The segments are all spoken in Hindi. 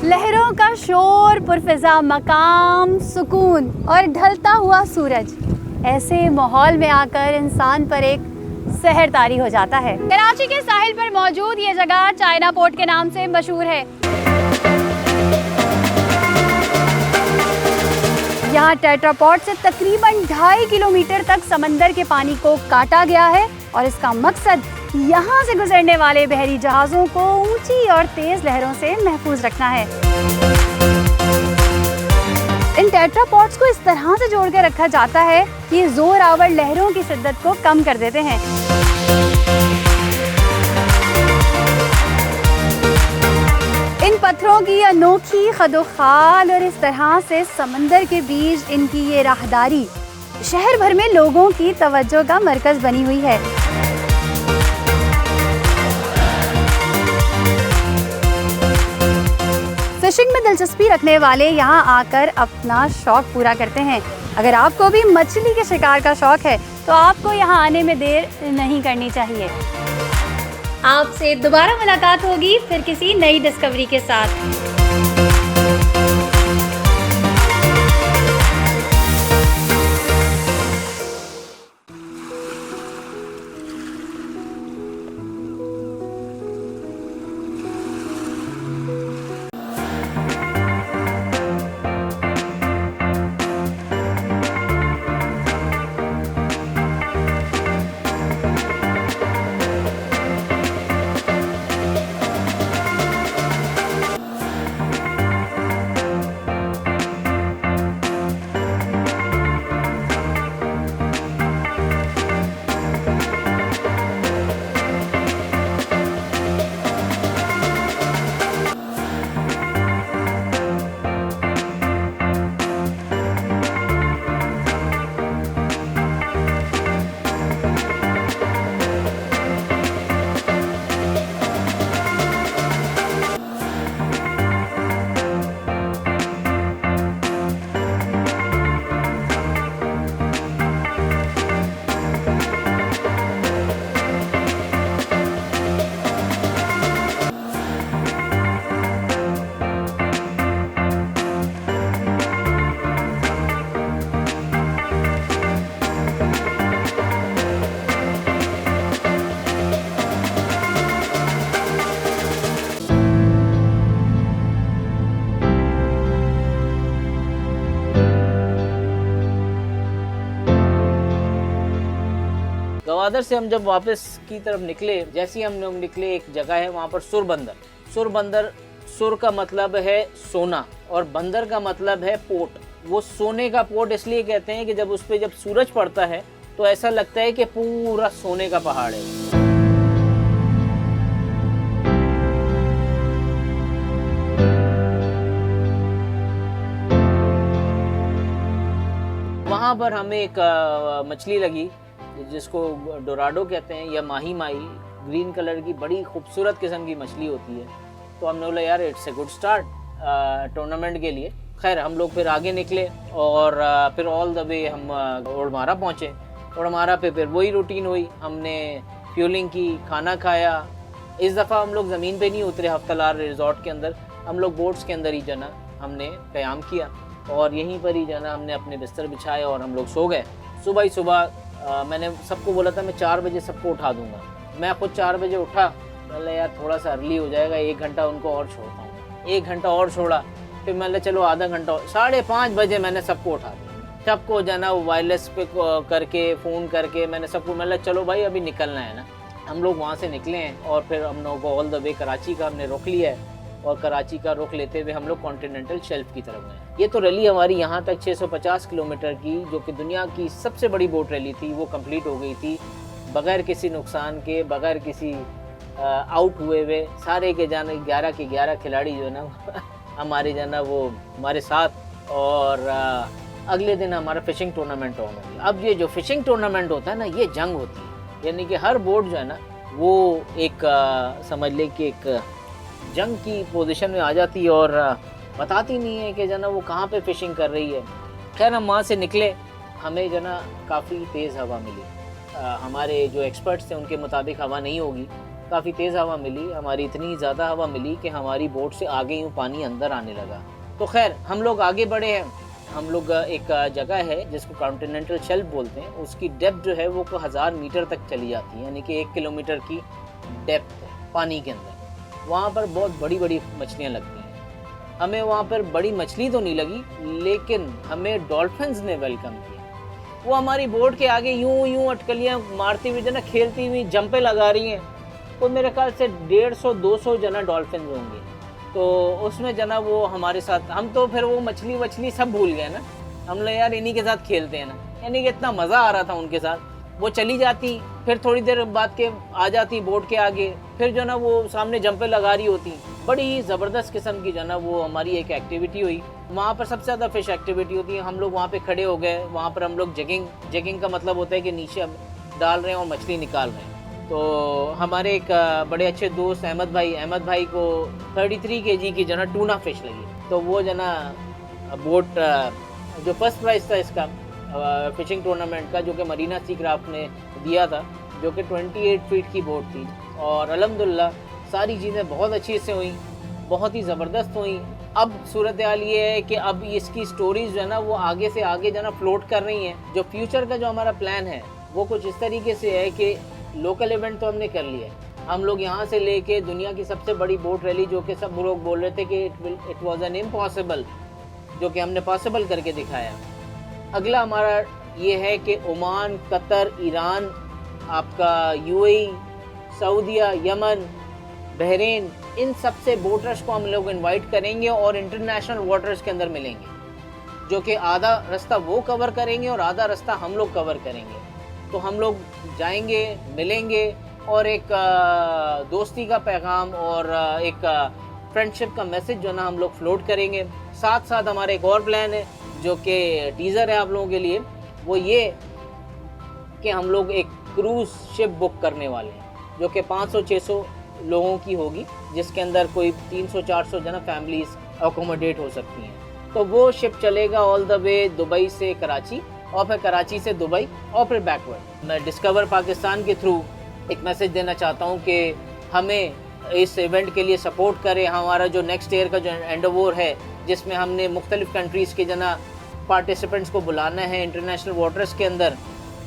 लहरों का शोर, पुरफिजा मकाम, सुकून और ढलता हुआ सूरज, ऐसे माहौल में आकर इंसान पर एक सहर तारी हो जाता है। कराची के साहिल पर मौजूद ये जगह चाइना पोर्ट के नाम से मशहूर है। यहाँ टेट्रापॉड से तकरीबन 2.5 किलोमीटर तक समंदर के पानी को काटा गया है और इसका मकसद यहाँ से गुजरने वाले बहरी जहाज़ों को ऊंची और तेज लहरों से महफूज रखना है। इन टेट्रापॉड्स को इस तरह से जोड़ के रखा जाता है कि ये जोर आवर लहरों की शिद्दत को कम कर देते हैं। इन पत्थरों की अनोखी खदोखाल और इस तरह से समंदर के बीच इनकी ये राहदारी शहर भर में लोगों की तवज्जो का मरकज बनी हुई है। फिशिंग में दिलचस्पी रखने वाले यहाँ आकर अपना शौक पूरा करते हैं। अगर आपको भी मछली के शिकार का शौक है तो आपको यहाँ आने में देर नहीं करनी चाहिए। आपसे दोबारा मुलाकात होगी फिर किसी नई डिस्कवरी के साथ। गवादर से हम जब वापस की तरफ निकले, जैसे ही हम लोग निकले एक जगह है वहाँ पर सुर सुर का मतलब है सोना और बंदर का मतलब है पोर्ट। वो सोने का पोर्ट इसलिए कहते हैं कि जब उस पे जब सूरज पड़ता है तो ऐसा लगता है कि पूरा सोने का पहाड़ है। वहाँ पर हमें एक मछली लगी जिसको डोराडो कहते हैं या माही माही, ग्रीन कलर की बड़ी खूबसूरत किस्म की मछली होती है। तो हमने बोला यार it's a good start tournament के लिए। खैर हम लोग फिर आगे निकले और फिर ऑल द वे हम ओडमारा पहुँचे। ओडमारा पे फिर वही रूटीन हुई, हमने फ्यूलिंग की, खाना खाया। इस दफ़ा हम लोग ज़मीन पे नहीं उतरे, हफ्तालार रिजॉर्ट के अंदर हम लोग बोट्स के अंदर ही जना हमने क़याम किया और यहीं पर ही जना हमने अपने बिस्तर बिछाए और हम लोग सो गए। सुबह ही सुबह मैंने सबको बोला था मैं 4 बजे सबको उठा दूंगा। मैं खुद 4 बजे उठा, मैंने यार थोड़ा सा अर्ली हो जाएगा, 1 घंटा उनको और छोड़ता हूँ। 1 घंटा और छोड़ा, फिर मैंने चलो आधा घंटा, 5:30 बजे मैंने सबको उठा दिया। सबको जाना वायरलेस पे करके फ़ोन करके मैंने सबको, मैंने चलो भाई अभी निकलना है ना। हम लोग वहाँ से निकले हैं और फिर हम लोग ऑल द वे कराची का हमने रुख लिया है और कराची का रुख लेते हुए हम लोग कॉन्टिनेंटल शेल्फ की तरफ गए। ये तो रैली हमारी यहाँ तक 650 किलोमीटर की, जो कि दुनिया की सबसे बड़ी बोट रैली थी, वो कंप्लीट हो गई थी बगैर किसी नुकसान के, बगैर किसी आउट हुए सारे के जाना 11 के 11 खिलाड़ी जो है ना हमारे जाना वो हमारे साथ। और अगले दिन हमारा फ़िशिंग टूर्नामेंट ऑन हो गया। अब ये जो फ़िशिंग टूर्नामेंट होता है ना, ये जंग होती है, यानी कि हर बोट जो है ना वो एक समझ ले कि एक जंग की पोजीशन में आ जाती है और बताती नहीं है कि जना वो कहाँ पे फ़िशिंग कर रही है। खैर हम वहाँ से निकले, हमें जना काफ़ी तेज़ हवा मिली। हमारे जो एक्सपर्ट्स थे उनके मुताबिक हवा नहीं होगी, काफ़ी तेज़ हवा मिली, हमारी इतनी ज़्यादा हवा मिली कि हमारी बोट से आगे यूँ पानी अंदर आने लगा। तो खैर हम लोग आगे बढ़े हैं। हम लोग एक जगह है जिसको कॉन्टिनेंटल शेल्फ बोलते हैं, उसकी डेप्थ जो है वो 1000 मीटर तक चली जाती है, यानी कि 1 किलोमीटर की डेप्थ है पानी के अंदर। वहाँ पर बहुत बड़ी बड़ी मछलियाँ लगती हैं। हमें वहाँ पर बड़ी मछली तो नहीं लगी, लेकिन हमें डॉल्फिन्स ने वेलकम किया। वो हमारी बोट के आगे यूं यूं अटकलियाँ मारती हुई जना खेलती हुई जंपे लगा रही हैं। तो मेरे ख्याल से 150-200 जना डॉल्फिन होंगे। तो उसमें जना वो हमारे साथ, हम तो फिर वो मछली वछली सब भूल गए ना। हम लोग यार इन्हीं के साथ खेलते हैं ना, यानी कि इतना मज़ा आ रहा था उनके साथ। वो चली जाती, फिर थोड़ी देर बाद के आ जाती बोट के आगे, फिर जो ना वो सामने जंपे लगा रही होती। बड़ी ही ज़बरदस्त किस्म की जो ना वो हमारी एक एक्टिविटी हुई। वहाँ पर सबसे ज़्यादा फ़िश एक्टिविटी होती है। हम लोग वहाँ पे खड़े हो गए, वहाँ पर हम लोग जगिंग का मतलब होता है कि नीचे हम डाल रहे हैं और मछली निकाल रहे हैं। तो हमारे एक बड़े अच्छे दोस्त अहमद भाई को 33 केजी की जो ना टूना फ़िश लगी। तो वो जो ना बोट जो फर्स्ट प्राइज़ था इसका फ़िशिंग टूर्नामेंट का, जो कि मरीना सी क्राफ्ट ने दिया था, जो कि 28 फीट की बोट थी। और अल्हम्दुलिल्लाह सारी चीज़ें बहुत अच्छी से हुई, बहुत ही ज़बरदस्त हुई। अब सूरत हाल ये है कि अब इसकी स्टोरीज़ जो है ना वो आगे से आगे जो है ना फ्लोट कर रही हैं। जो फ्यूचर का जो हमारा प्लान है वो कुछ इस तरीके से है कि लोकल इवेंट तो हमने कर लिया है। हम लोग यहाँ से लेके दुनिया की सबसे बड़ी बोट रैली, जो कि सब लोग बोल रहे थे कि इट वाज एन इम्पॉसिबल, जो कि हमने पॉसिबल करके दिखाया। अगला हमारा ये है कि ओमान, कतर, ईरान, आपका यूएई, सऊदीया, यमन, बहरीन, इन सब से बोटर्स को हम लोग इनवाइट करेंगे और इंटरनेशनल वाटर्स के अंदर मिलेंगे, जो कि आधा रास्ता वो कवर करेंगे और आधा रास्ता हम लोग कवर करेंगे। तो हम लोग जाएंगे, मिलेंगे और एक दोस्ती का पैगाम और एक फ्रेंडशिप का मैसेज जो ना हम लोग फ्लोट करेंगे। साथ साथ हमारा एक और प्लान है जो कि टीज़र है आप लोगों के लिए, वो ये कि हम लोग एक क्रूज़ शिप बुक करने वाले हैं, जो कि 500-600 लोगों की होगी, जिसके अंदर कोई 300-400 जना फैमिलीज़ अकोमोडेट हो सकती हैं। तो वो शिप चलेगा ऑल द वे दुबई से कराची और फिर कराची से दुबई और फिर बैकवर्ड। मैं डिस्कवर पाकिस्तान के थ्रू एक मैसेज देना चाहता हूँ कि हमें इस इवेंट के लिए सपोर्ट करें। हमारा जो नेक्स्ट ईयर का जो एंडोवर है, जिसमें हमने मुख्तलिफ़ कंट्रीज़ के जना पार्टिसिपेंट्स को बुलाना है इंटरनेशनल वाटर्स के अंदर,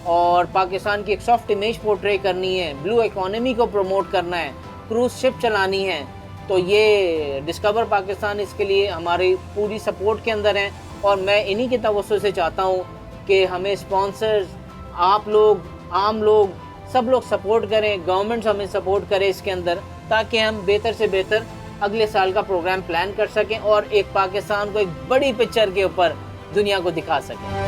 और पाकिस्तान की एक सॉफ्ट इमेज पोर्ट्रे करनी है, ब्लू इकोनॉमी को प्रमोट करना है, क्रूज़ शिप चलानी है। तो ये डिस्कवर पाकिस्तान इसके लिए हमारी पूरी सपोर्ट के अंदर है। और मैं इन्हीं के तवज्जो से चाहता हूँ कि हमें स्पॉन्सर्स, आप लोग, आम लोग, सब लोग सपोर्ट करें, गवर्नमेंट्स हमें सपोर्ट करें इसके अंदर, ताकि हम बेहतर से बेहतर अगले साल का प्रोग्राम प्लान कर सकें और एक पाकिस्तान को एक बड़ी पिक्चर के ऊपर दुनिया को दिखा सकें।